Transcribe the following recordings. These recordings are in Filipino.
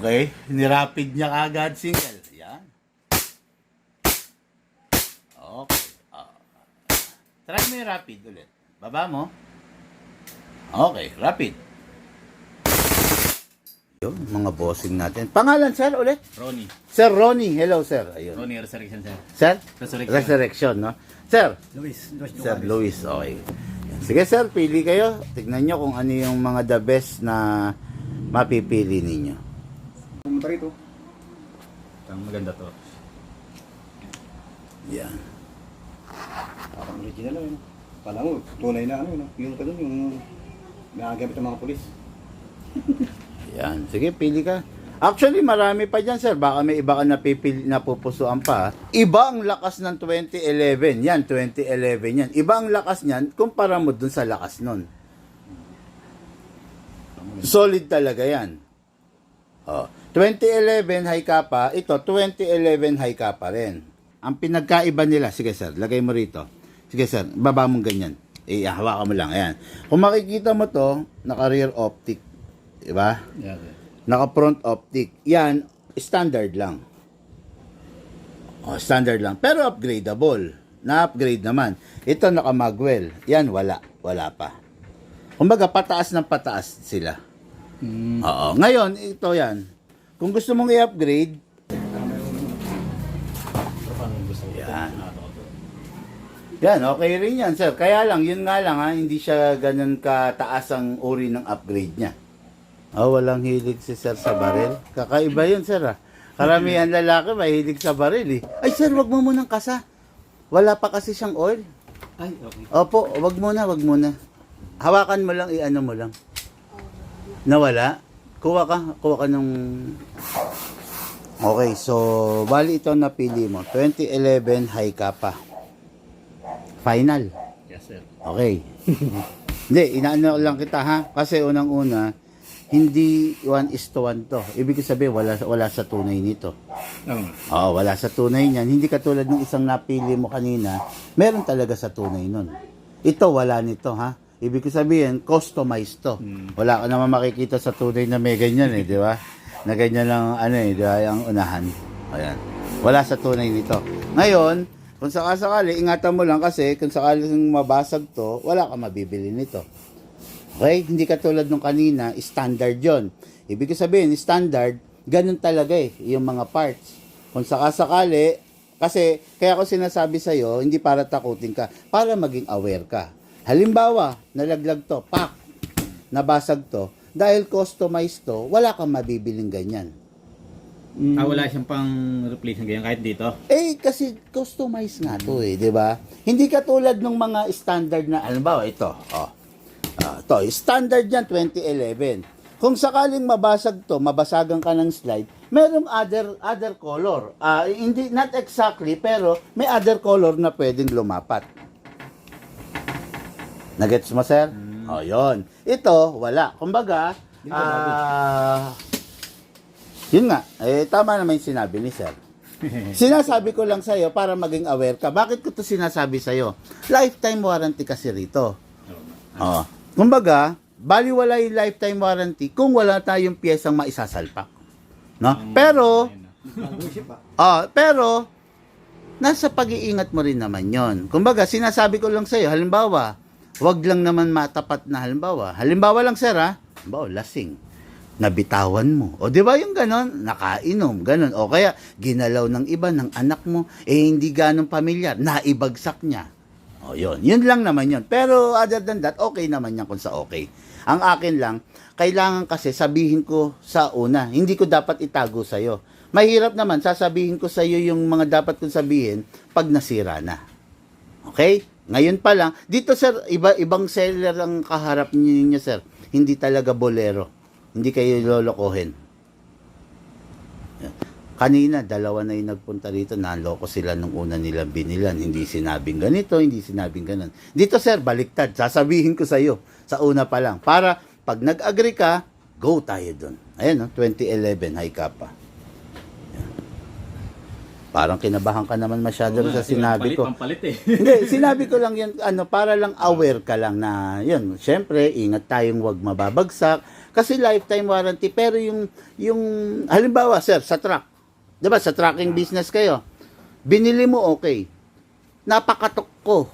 Okay, nirapid niya kagad single. Yan. Okay. Try mo yung rapid ulit. Baba mo. Okay, rapid. Yung mga bossing natin. Pangalan, sir, ulit? Ronnie. Sir Ronnie. Hello, sir. Ayun. Ronnie Resurrection, sir. Sir? Resurrection. Resurrection, no? Sir? Luis Sir Luis, okay. Sige, sir, pili kayo. Tignan nyo kung ano yung mga the best na mapipili ninyo. pumunta rito. Ang maganda to. Yan. Parang original lang yun. Kala mo, tunay na ano yun. Yung ganun, yung nagagamit ng mga polis. Yan. Sige, pili ka. Actually, marami pa dyan, sir. Baka may iba ka napupusuan pa. Iba ang lakas ng 2011. Yan, 2011 yan. Iba ang lakas niyan kumpara mo dun sa lakas nun. Solid talaga yan. Oh. 2011 high kappa, ito 2011 high kappa rin. Ang pinagkaiba nila, sige sir, lagay mo rito. Sige sir, baba mong ganyan. Hawakan mo lang, ayan. Kung makikita mo to, naka rear optic. Diba? Yeah, sir. Naka front optic. Yan, standard lang. Oh, standard lang. Pero upgradable. Na-upgrade naman. Ito naka magwell. Yan, wala. Wala pa. Kumbaga, pataas ng pataas sila. Oo. Ngayon, ito yan. Kung gusto mong i-upgrade, yan. Yan, okay rin yan, sir. Kaya lang, yun nga lang, ha, hindi siya ganun kataas ang uri ng upgrade niya. Oh, walang hilig si sir sa baril. Kakaiba yun, sir, ha. Karamihan lalaki mahilig sa baril, eh. Ay, sir, wag mo munang kasa. Wala pa kasi siyang oil. Ay, okay. Opo, wag muna, wag muna. Hawakan mo lang, i-ano mo lang. Nawala? Kuha ka ng... Okay, so, bali ito napili mo. 2011 high kappa. Final. Yes, sir. Okay. Hindi, inaano lang kita, ha? Kasi unang-una, hindi 1:1 to. Ibig sabihin, wala sa tunay nito. Oo, wala sa tunay niyan. Hindi katulad ng isang napili mo kanina, meron talaga sa tunay nun. Ito, wala nito, ha? Ibig sabihin, customized to. Wala ka naman makikita sa tunay na may ganyan, di ba? Na ganyan lang, di ba, ang unahan. Ayan. Wala sa tunay nito. Ngayon, kung sakasakali, ingatan mo lang kasi, kung sakaling mabasag to, wala ka mabibili nito. Okay? Hindi katulad nung kanina, standard yon. Ibig sabihin, standard, ganun talaga yung mga parts. Kung sakasakali, kasi, kaya ko sinasabi sa'yo, hindi para takutin ka, para maging aware ka. Halimbawa, nalaglag to, pak, nabasag to, dahil customized to, wala kang mabibiling ganyan. Wala siyang pang replace ng ganyan kahit dito. Kasi customized nga to di ba? Hindi katulad ng mga standard na, halimbawa, ito, to, standard yan, 2011. Kung sakaling mabasag to, mabasagan ka ng slide, merong other color. Hindi, not exactly, pero may other color na pwedeng lumapat. Nagets mo, sir? Yun. Ito, wala. Kumbaga, yun nga, tama naman yung sinabi ni sir. Sinasabi ko lang sa'yo para maging aware ka. Bakit ko to sinasabi sa'yo? Lifetime warranty kasi rito. Kumbaga, baliwala yung lifetime warranty kung wala tayong piyesang maisasalpak. No? Pero, nasa pag-iingat mo rin naman yon. Kumbaga, sinasabi ko lang sa'yo, halimbawa, wag lang naman matapat na halimbawa. Halimbawa lang, sir, ha? Halimbawa, lasing. Nabitawan mo. O, di ba yung ganon? Nakainom, ganon. O kaya, ginalaw ng iba, ng anak mo, hindi ganong pamilyar. Naibagsak niya. O, yun. Yun lang naman yun. Pero, other than that, okay naman yan kung sa okay. Ang akin lang, kailangan kasi sabihin ko sa una. Hindi ko dapat itago sa'yo. Mahirap naman, sasabihin ko sa'yo yung mga dapat kong sabihin pag nasira na. Okay? Ngayon pa lang, dito sir, ibang seller ang kaharap niyo sir. Hindi talaga bolero. Hindi kayo lolokohin. Kanina, dalawa na yung nagpunta dito, naloko sila nung una nilang binilan. Hindi sinabing ganito, hindi sinabing ganon. Dito sir, baliktad. Sasabihin ko sa iyo, sa una pa lang. Para pag nag-agree ka, go tayo dun. Ayan, 2011, high kappa. Parang kinabahan ka naman masyado Oo, sa kasi sinabi ko. Pampalit eh. Hindi, sinabi ko lang yan, para lang aware ka lang na, yun, syempre, ingat tayong wag mababagsak. Kasi lifetime warranty, pero yung halimbawa, sir, sa truck, di ba, sa trucking business kayo, binili mo, okay. Napakatok ko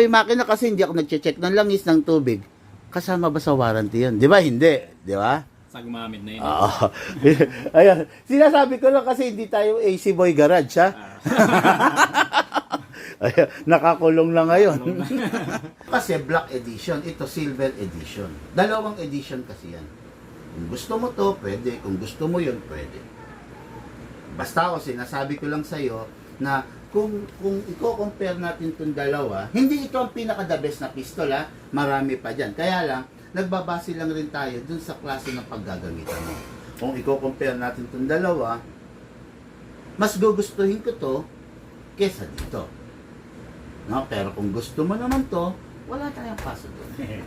yung makina kasi hindi ako nagche-check ng langis ng tubig. Kasama ba sa warranty yun? Di ba, hindi. Di ba? Sa gumamit na yun. Oo. Ayan. Sinasabi ko lang kasi hindi tayo AC Boy Garage, ha? Ayan, nakakulong lang ngayon. Kasi black edition, ito silver edition. Dalawang edition kasi yan. Kung gusto mo to, pwede. Kung gusto mo yun, pwede. Basta ako, sinasabi ko lang sa'yo na kung i-compare natin itong dalawa, hindi ito ang pinaka-the best na pistol, ha? Marami pa dyan. Kaya lang, nagbabase lang rin tayo dun sa klase ng paggagamitan mo. Kung i-compare natin itong dalawa, mas gugustuhin ko to kesa dito. No? Pero kung gusto mo naman to, wala tayong paso doon.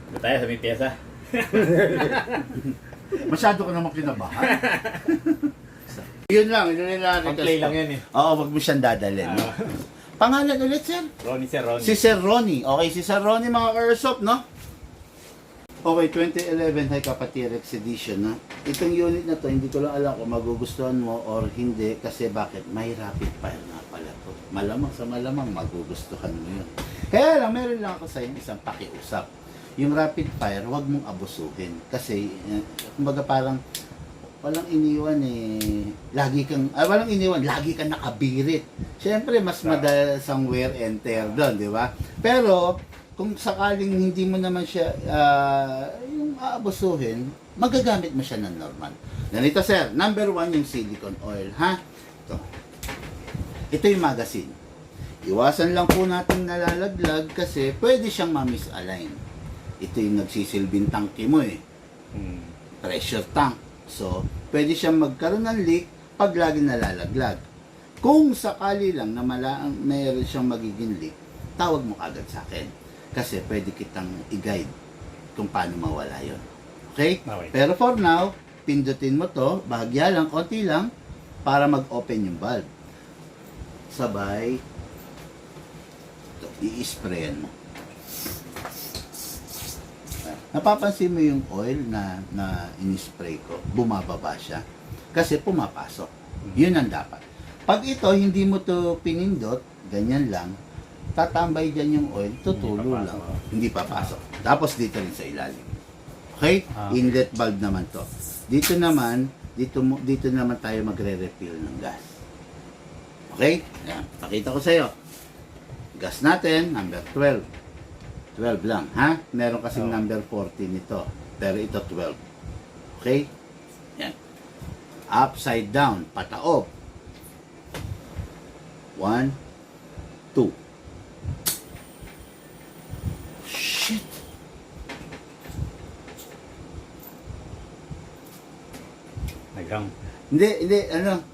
Ito tayo sa may pyesa. Masyado ka naman kinabahan. Yun lang Pang-play lang yan eh. Oo, wag mo siyang dadalhin. No? Pangalan ulit, sir? Ronnie, Sir Ronnie. Si Sir Ronnie. Okay, si Sir Ronnie, mga ka-airsoft, no? Okay, 2011 Hi-Kappa T-Rex Edition, no? Itong unit na to, hindi ko lang alam kung magugustuhan mo or hindi. Kasi bakit? May rapid fire nga pala to. Malamang sa malamang magugustuhan mo yun. Kaya lang, meron lang ako sa inyo isang pakiusap. Yung rapid fire, wag mong abusuhin. Kasi, kumbaga parang, walang iniwan lagi kang nakabirit. Siyempre, mas madalas ang wear and tear doon, di ba? Pero, kung sakaling hindi mo naman siya yung aabusuhin, magagamit mo siya ng normal. Ganito, sir. Number 1, yung silicone oil, ha? Ito yung magazine. Iwasan lang po natin nalalaglag kasi pwede siyang ma-misalign. Ito yung nagsisilbing tangke mo eh. Pressure tank. So, pwede siyang magkaroon ng leak pag lagi nalalaglag. Kung sakali lang na mayroon siyang magiging leak, tawag mo agad sa akin. Kasi pwede kitang i-guide kung paano mawala yon. Okay? Pero for now, pindutin mo to, bahagya lang, konti lang, para mag-open yung valve. Sabay, ito, i-sprayan mo. Napapansin mo yung oil na in-spray ko, bumababa siya. Kasi pumapasok. Yun ang dapat. Pag ito, hindi mo to pinindot, ganyan lang, tatambay dyan yung oil, tutulo lang. Hindi papasok. Tapos dito rin sa ilalim. Okay? Inlet valve naman to. Dito naman tayo magre-refill ng gas. Okay? Yan. Pakita ko sa'yo. Gas natin, number 12. 12 lang, ha? Meron kasing number 14 nito. Pero ito 12. Okay? Yan. Upside down, pataob. 1, 2. Shit. Nagang. Hindi,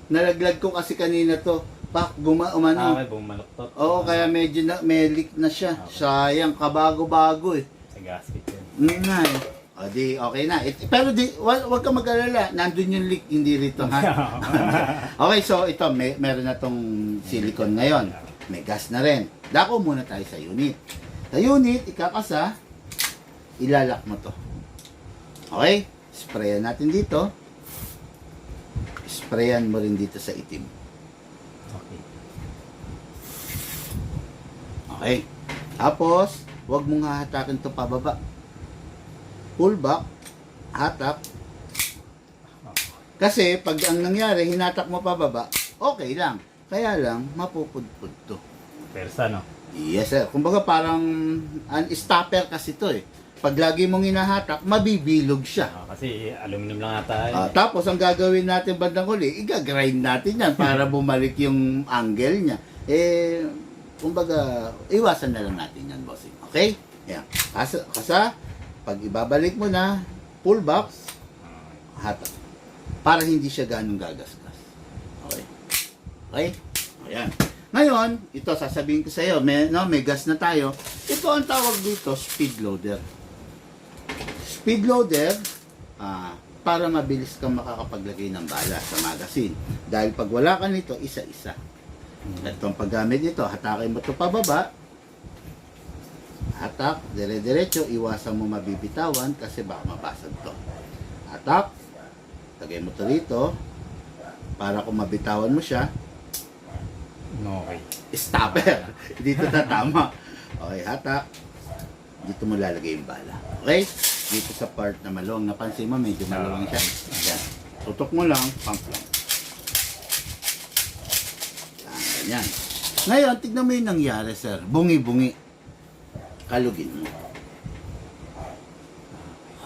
nalaglag ko kasi kanina to. Umano. May bumaluktot. Oo, kaya medyo may leak na siya. Sayang, kabago-bago eh. Sa gasket yun. Nga eh. O di, okay na. Pero wag ka mag-alala. Nandun yung leak, hindi rito ha. Okay, so ito, meron na tong silicone ngayon. May gas na rin. Dako muna tayo sa unit. Sa unit, ikakasa, ilalak mo to. Okay? Sprayan natin dito. Sprayan mo rin dito sa itim. Okay. Tapos, huwag mong hahatakin ito pababa. Pull back, hatak. Kasi, pag ang nangyari, hinatak mo pababa, okay lang. Kaya lang, mapupudpud to. Persa, no? Yes, sir. Kumbaga parang stopper kasi to eh. Pag lagi mong hinahatak, mabibilog siya. Kasi aluminum lang ata eh. Tapos, ang gagawin natin bandang huli, i-grind natin yan para bumalik yung angle niya. Kumbaga, iwasan na lang natin yan, bossing. Okay? Yan. Kasa, pag ibabalik mo na, pull back, hatak. Para hindi siya ganong gagasgas. Okay? Okay? Ayan. Ngayon, ito, sasabihin ko sa iyo, may gas na tayo. Ito ang tawag dito, speed loader. Speed loader, para mabilis kang makakapaglagay ng bala sa magazine. Dahil pag wala ka nito, isa-isa. At itong paggamit nito, hatakin mo ito pababa, hatak, dire-diretso, iwasan mo mabibitawan kasi baka mabasag to. Hatak, lagay mo ito rito, para kung mabitawan mo siya, Okay. stopper. Dito tatama. Okay, hatak, dito mo lalagay yung bala. Okay? Dito sa part na maluwang. Napansin mo, medyo maluwang siya. Ayan. Tutok mo lang, pump lang. Ganyan. Ngayon, tignan mo yung nangyari, sir. Bungi-bungi. Kalugin mo.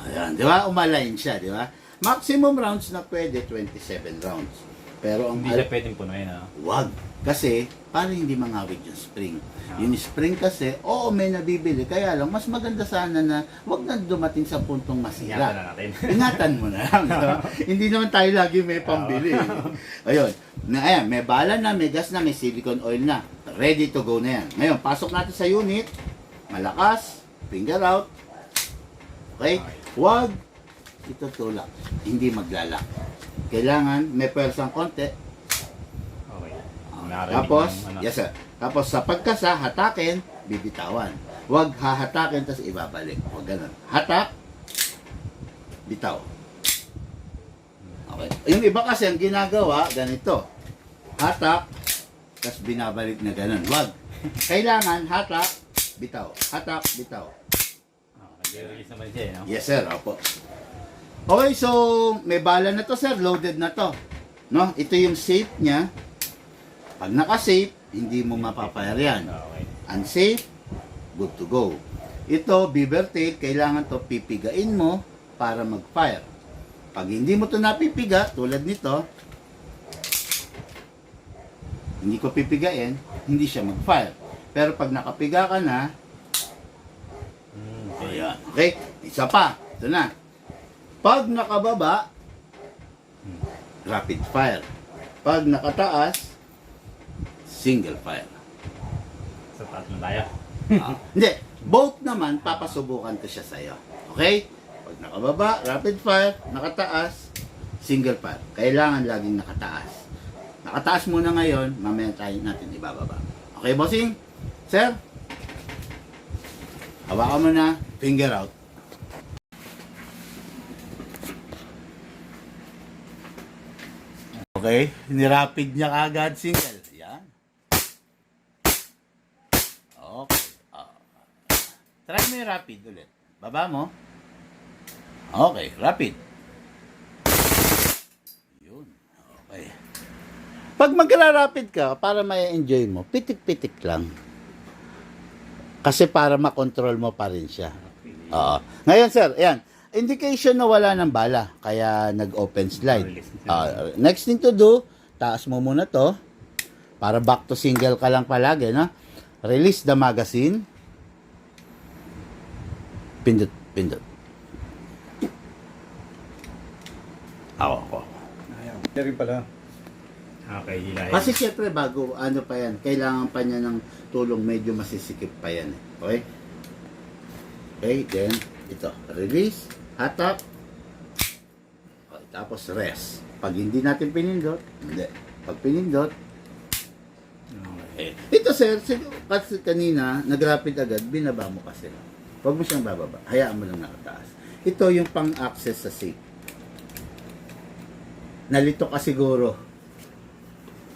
Ayan, di ba? Umalain siya, di ba? Maximum rounds na pwede, 27 rounds. Pero ang Hindi siya pwedeng punuin, ah. wag. Kasi, para hindi mangawit yung spring. Yung spring kasi, oo, may nabibili. Kaya lang, mas maganda sana na wag na dumating sa puntong Ingatan masira. na natin. Ingatan mo na lang. Diba? Hindi naman tayo lagi may pambili. Ayun. Ayan, may bala na, may gas na, may silicone oil na. Ready to go na yan. Ngayon, pasok natin sa unit. Malakas. Finger out. Okay? Wag itutulak. Hindi maglalak. Kailangan may pwersang konti. Okay. Narinig Tapos, ng ano. yes sir. Tapos sa pagkasa, hatakin, bibitawan. Huwag hahatakin, tapos ibabalik. Huwag ganun. Hatak, bitaw. Okay. Yung iba kasi ang ginagawa, ganito. Hatak, tapos binabalik na ganun. Huwag. Kailangan, hatak, bitaw. Hatak, bitaw. Nag-release naman siya, no? Yes sir, opo. Okay, so may bala na to sir, loaded na to. No? Ito yung safe niya. Pag naka-safe, hindi mo mapapayar yan. Okay. Unsafe, good to go. Ito, beaver tail, kailangan to pipigain mo para mag-fire. Pag hindi mo to napipiga, tulad nito, hindi ko pipigain, hindi siya mag-fire. Pero pag nakapiga ka na, Okay. ayan. Okay, isa pa. Ito na. Pag nakababa, rapid fire. Pag nakataas, single fire. So, tatlo tayo. Hindi, both naman, papasubukan ko siya sa'yo. Okay? Pag nakababa, rapid fire, nakataas, single fire. Kailangan laging nakataas. Nakataas muna ngayon, mamaya tayo natin ibababa. Okay, bossing? Sir? Hawakan mo na, finger out. Okay, nirapid niya kagad single. Yan. Okay. Try mo yung rapid ulit. Baba mo. Okay, rapid. Yun. Okay. Pag magra-rapid ka, para ma-enjoy mo, pitik-pitik lang. Kasi para makontrol mo pa rin siya. Oo. Ngayon sir, ayan. Indication na wala ng bala. Kaya nag-open slide. Next thing to do, taas mo muna to. Para back to single ka lang palagi, no? Release the magazine. Pindot, pindot. Ako. Ayan. Yan rin pala. Okay, hilahin. Kasi syempre bago, ano pa yan, kailangan pa niya ng tulong, medyo masisikip pa yan. Okay? Okay, then, ito, release, hatak, okay, tapos rest. Pag hindi natin pinindot, hindi. Pag pinindot, okay. Ito sir, kasi kanina, nag-rapid agad, binaba mo kasi. Huwag mo siyang bababa, hayaan mo lang nakataas. Ito yung pang-access sa safe. Nalito ka siguro.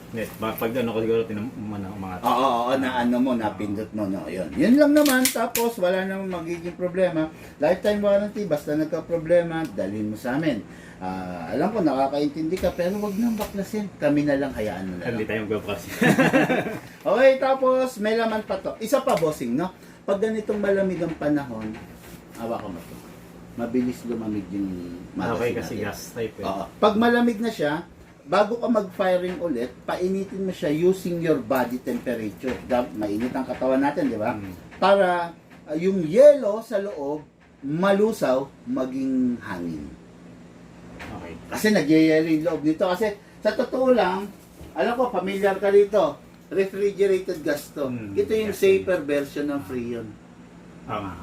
Hindi, pag ano ko siguro umangat. Oo, na ano mo, napindot mo, no, yun. Yun lang naman, tapos wala namang magiging problema. Lifetime warranty, basta nagka-problema, dalhin mo sa amin. Alam ko, nakakaintindi ka, pero wag nang baklasin. Kami na lang, hayaan mo na Hindi lang. tayo magpapras. Okay, tapos may laman pa to. Isa pa, bossing, no? Pag ganitong malamig ang panahon, awa ko mo to. Mabilis lumamig yung magazine Okay, kasi natin. gas type eh. Oo. Pag malamig na siya, bago ka mag-firing ulit, painitin mo siya using your body temperature. Mainit ang katawan natin, di ba? Para yung yelo sa loob, malusaw, maging hangin. Okay. Kasi nagyayelo yung loob nito. Kasi sa totoo lang, alam ko, familiar ka rito. Refrigerated gas to. Ito yung gas safer version ng Freon. Tama.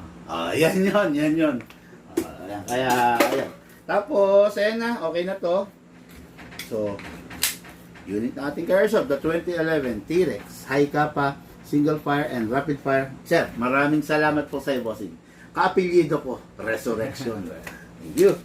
Yan yun. Ayan. Kaya, ayan. Tapos, ayan na, okay na to. So, unit na ating Airsoft, the 2011 T-Rex, high kappa, single fire, and rapid fire. Sir, maraming salamat po sa iyo, bossing. Kaapelyido ko, Resurrection. Thank you.